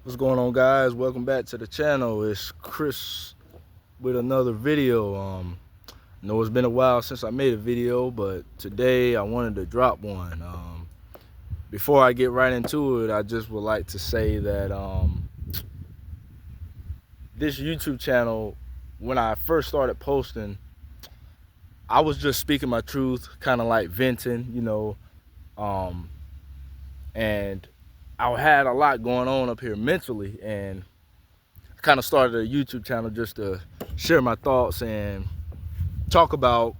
What's going on, guys? Welcome back to the channel. It's Chris with another video. I know it's been a while since I made a video, but today I wanted to drop one. Before I get right into it, I just would like to say that this YouTube channel, when I first started posting, I was just speaking my truth, kind of like venting, and I had a lot going on up here mentally, and I kind of started a YouTube channel just to share my thoughts and talk about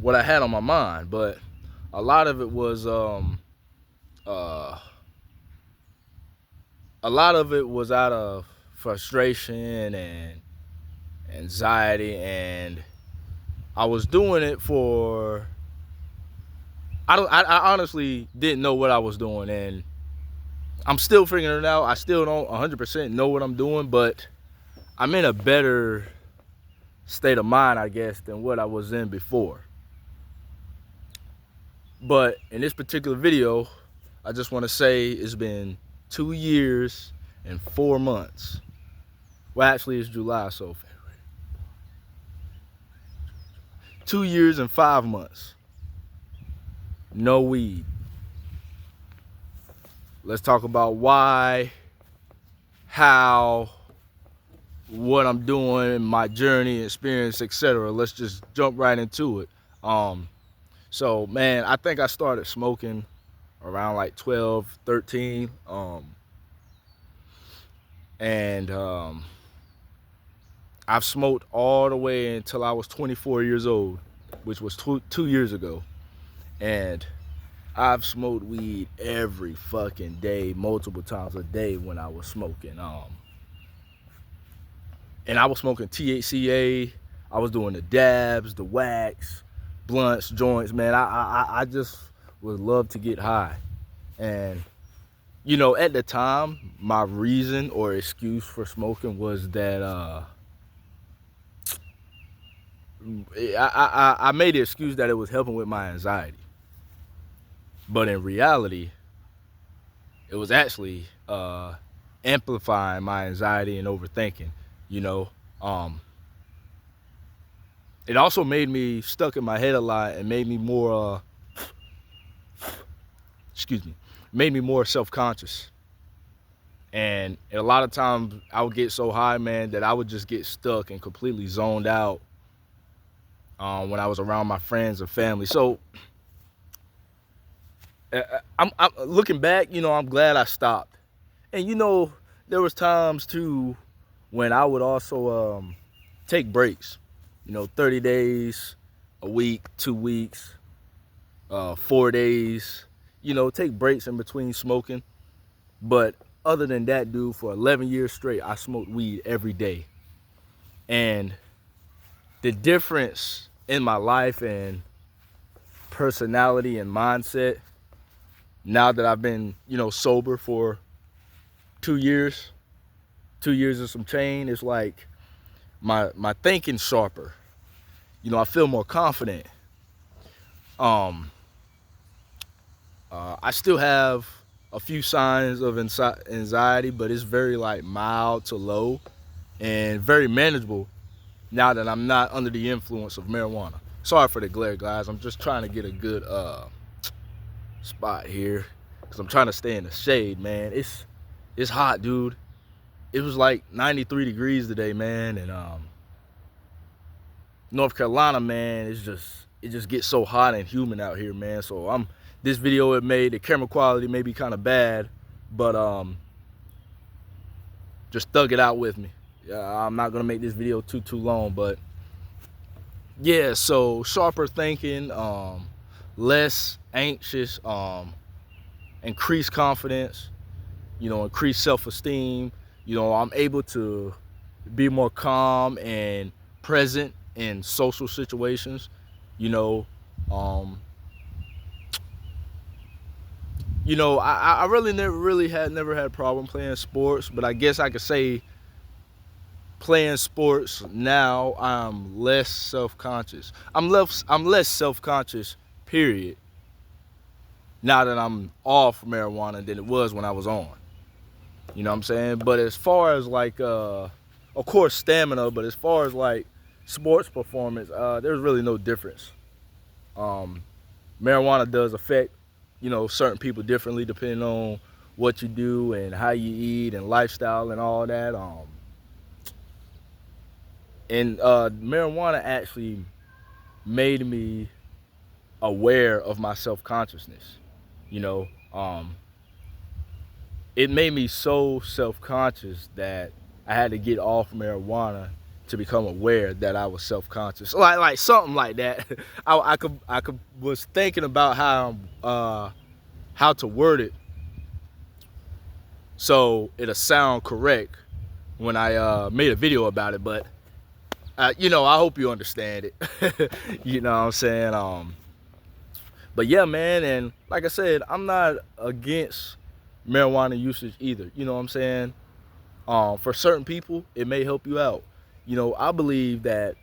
what I had on my mind. But a lot of it was out of frustration and anxiety, and I was doing it for I honestly didn't know what I was doing, and I'm still figuring it out. I still don't 100% know what I'm doing, but I'm in a better state of mind, I guess, than what I was in before. But in this particular video, I just want to say it's been 2 years and 4 months. Well, actually, it's July, so February. 2 years and 5 months. No weed. Let's talk about why, how, what I'm doing, my journey, experience, etc. Let's just jump right into it. So, man, I think I started smoking around like 12, 13. I've smoked all the way until I was 24 years old, which was 2 years ago. And I've smoked weed every fucking day, multiple times a day when I was smoking. And I was smoking THCA. I was doing the dabs, the wax, blunts, joints. Man, I just would love to get high. And at the time, my reason or excuse for smoking was that I made the excuse that it was helping with my anxiety. But in reality, it was actually amplifying my anxiety and overthinking. It also made me stuck in my head a lot and made me more made me more self-conscious. And a lot of times I would get so high, man, that I would just get stuck and completely zoned out when I was around my friends and family. So I'm looking back, I'm glad I stopped. And there was times too when I would also take breaks, 30 days, a week, 2 weeks, 4 days, take breaks in between smoking. But other than that, dude, for 11 years straight, I smoked weed every day. And the difference in my life and personality and mindset, now that I've been, sober for 2 years, 2 years and some change, it's like my thinking's sharper. I feel more confident. I still have a few signs of anxiety, but it's very mild to low and very manageable now that I'm not under the influence of marijuana. Sorry for the glare, guys. I'm just trying to get a good spot here because I'm trying to stay in the shade, man. It's hot, dude. It was like 93 degrees today, man, and North Carolina, man, it just gets so hot and humid out here, man. So this video the camera quality may be kind of bad, but just thug it out with me. I'm not gonna make this video too long, but yeah, so sharper thinking, less anxious, increased confidence, increased self-esteem. I'm able to be more calm and present in social situations. I really never had a problem playing sports, but I guess I could say playing sports now, I'm less self-conscious. I'm less self-conscious, period, now that I'm off marijuana than it was when I was on. You know what I'm saying? But as far as like, of course, stamina, but as far as like sports performance, there's really no difference. Um, Marijuana does affect, certain people differently depending on what you do and how you eat and lifestyle and all that. And marijuana actually made me aware of my self-consciousness. You know, um, it made me so self-conscious that I had to get off marijuana to become aware that I was self-conscious, like something like that. I was thinking about how to word it so it'll sound correct when I made a video about it. But I hope you understand it. You know what I'm saying? But yeah, man, and like I said, I'm not against marijuana usage either. You know what I'm saying? For certain people, it may help you out. I believe that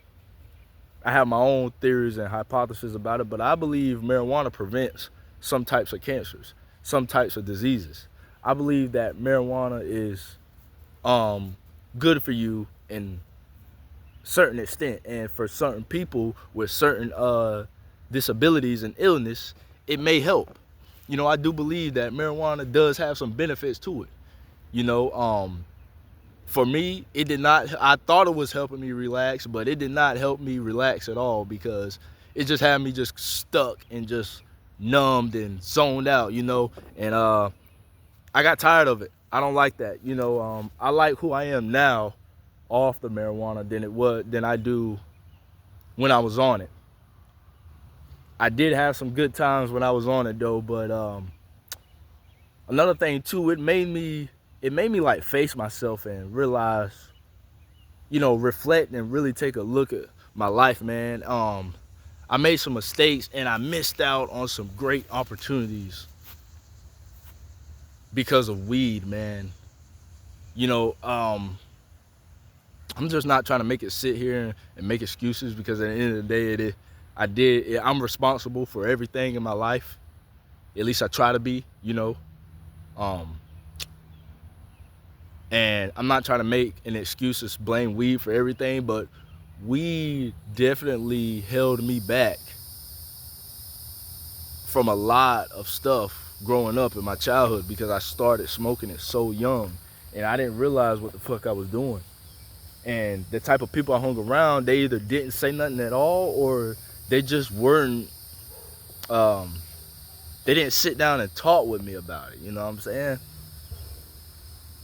I have my own theories and hypotheses about it, but I believe marijuana prevents some types of cancers, some types of diseases. I believe that marijuana is good for you in certain extent, and for certain people with certain disabilities and illness, it may help. I do believe that marijuana does have some benefits to it. You know, for me, it did not. I thought it was helping me relax, but it did not help me relax at all, because it just had me just stuck and just numbed and zoned out. And I got tired of it. I don't like that. I like who I am now off the marijuana than I do when I was on it. I did have some good times when I was on it though, but another thing too, it made me like face myself and realize, reflect and really take a look at my life, man. I made some mistakes and I missed out on some great opportunities because of weed, man. I'm just not trying to make it sit here and make excuses, because at the end of the day, I'm responsible for everything in my life. At least I try to be, Um, and I'm not trying to make an excuse to blame weed for everything, but weed definitely held me back from a lot of stuff growing up in my childhood, because I started smoking it so young and I didn't realize what the fuck I was doing. And the type of people I hung around, they either didn't say nothing at all, or they just weren't, they didn't sit down and talk with me about it. You know what I'm saying?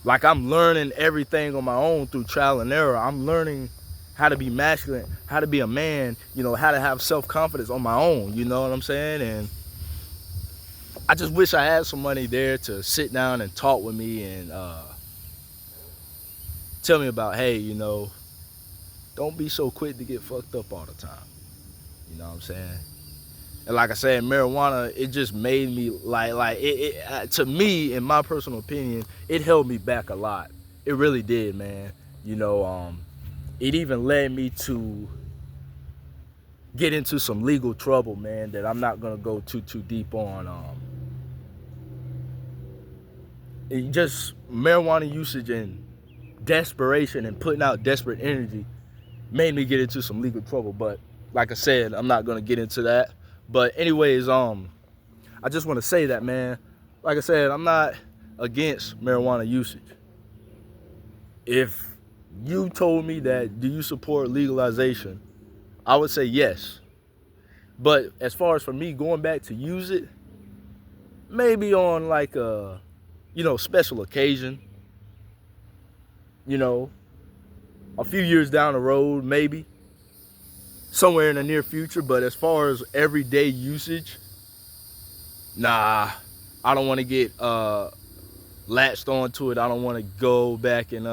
Like, I'm learning everything on my own through trial and error. I'm learning how to be masculine, how to be a man, how to have self-confidence on my own, you know what I'm saying? And I just wish I had somebody there to sit down and talk with me and tell me about, hey, don't be so quick to get fucked up all the time. You know what I'm saying? And like I said, marijuana, it just made me like to me, in my personal opinion, it held me back a lot. It really did, man. It even led me to get into some legal trouble, man, that I'm not gonna go too deep on. It just marijuana usage and desperation and putting out desperate energy made me get into some legal trouble. But like I said, I'm not gonna get into that. But anyways, I just want to say that, man, like I said, I'm not against marijuana usage. If you told me that, do you support legalization, I would say yes. But as far as for me going back to use it, maybe on like a, special occasion, a few years down the road, maybe somewhere in the near future. But as far as everyday usage, nah, I don't want to get latched onto it. I don't want to go back and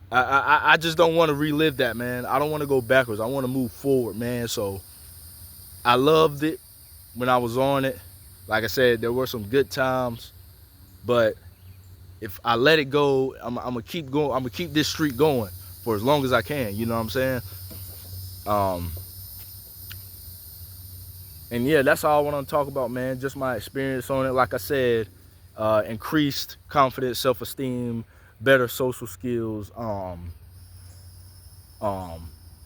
I just don't want to relive that, man. I don't want to go backwards. I want to move forward, man. So I loved it when I was on it. Like I said, there were some good times, but if I let it go, I'm gonna keep going. I'm gonna keep this streak going for as long as I can. You know what I'm saying? And yeah, that's all I want to talk about, man. Just my experience on it. Like I said, increased confidence, self-esteem, better social skills, um,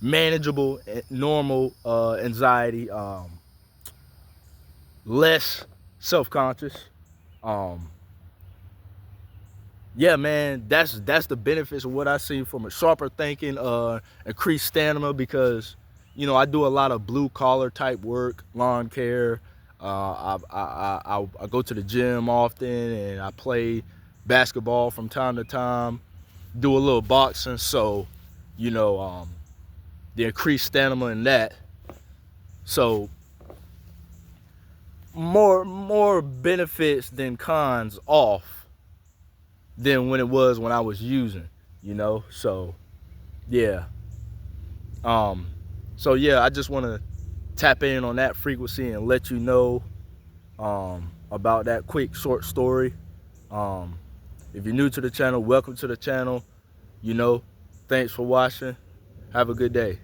manageable, normal anxiety, less self-conscious. Um, yeah, man, that's the benefits of what I see from a sharper thinking, increased stamina, because I do a lot of blue collar type work, lawn care. I go to the gym often, and I play basketball from time to time. Do a little boxing, so you know the increased stamina in that. So more benefits than cons off than when it was when I was using. So yeah. Um so yeah, I just want to tap in on that frequency and let you know about that quick short story. Um if you're new to the channel, welcome to the channel. Thanks for watching. Have a good day.